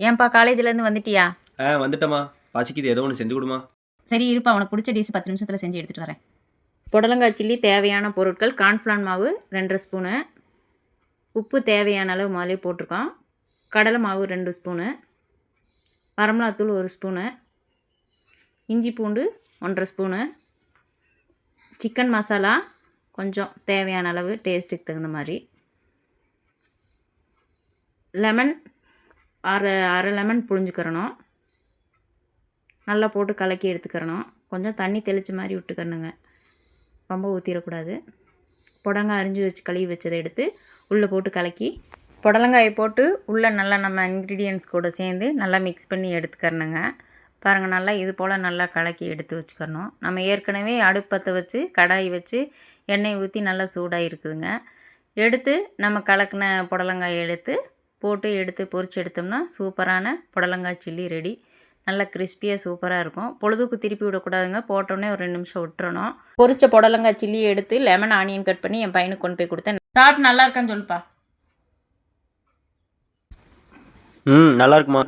ஏன்பா காலேஜ்லேருந்து வந்துட்டியா? வந்துட்டேம்மா. பசிக்குது, ஏதோ ஒன்று செஞ்சு கொடுமா. சரி இருப்பா, உனக்கு பிடிச்ச டிஷ் 10 நிமிஷத்தில் செஞ்சு எடுத்துகிட்டு வரேன். புடலங்காய் சில்லி தேவையான பொருட்கள்: கார்ன்ஃப்ளான் மாவு 2 ஸ்பூனு, உப்பு தேவையான அளவு முதலே போட்டிருக்கோம், கடலை மாவு 2 ஸ்பூனு, வரமிளகாத்தூள் 1 ஸ்பூனு, இஞ்சி பூண்டு 1 ஸ்பூனு, சிக்கன் மசாலா கொஞ்சம் தேவையான அளவு டேஸ்ட்டுக்கு தகுந்த மாதிரி, லெமன் அரை லெமன் புழிஞ்சுக்கிறணும், நல்லா போட்டு கலக்கி எடுத்துக்கிறணும். கொஞ்சம் தண்ணி தெளித்த மாதிரி விட்டுக்கிறணுங்க, ரொம்ப ஊற்றிடக்கூடாது. புடலங்காய் அரிஞ்சு வச்சு கழுவி வச்சதை எடுத்து உள்ளே போட்டு கலக்கி, புடலங்காயை போட்டு உள்ளே நல்லா நம்ம இன்க்ரீடியன்ட்ஸ் கூட சேர்ந்து நல்லா மிக்ஸ் பண்ணி எடுத்துக்கிறணுங்க. பாருங்கள், நல்லா இது போல் நல்லா கலக்கி எடுத்து வச்சுக்கிறணும். நம்ம ஏற்கனவே அடுப்பத்தை வச்சு கடாய் வச்சு எண்ணெய் ஊற்றி நல்லா சூடாக இருக்குதுங்க. எடுத்து நம்ம கலக்கின புடலங்காயை எடுத்து பொரிச்சு எடுத்தோம்னா சூப்பரான புடலங்காய் சில்லி ரெடி. நல்லா கிறிஸ்பியாக சூப்பராக இருக்கும். பொழுதுக்கு திருப்பி விடக்கூடாதுங்க, போட்டோடனே ஒரு 2 நிமிஷம் விட்டுறணும். பொரிச்ச புடலங்காய் சில்லியை எடுத்து லெமன் ஆனியன் கட் பண்ணி என் பையனுக்கு கொண்டு போய் கொடுத்தேன். சாப்பிட்டு நல்லா இருக்கான்னு சொல்லுப்பா. நல்லா இருக்குமா.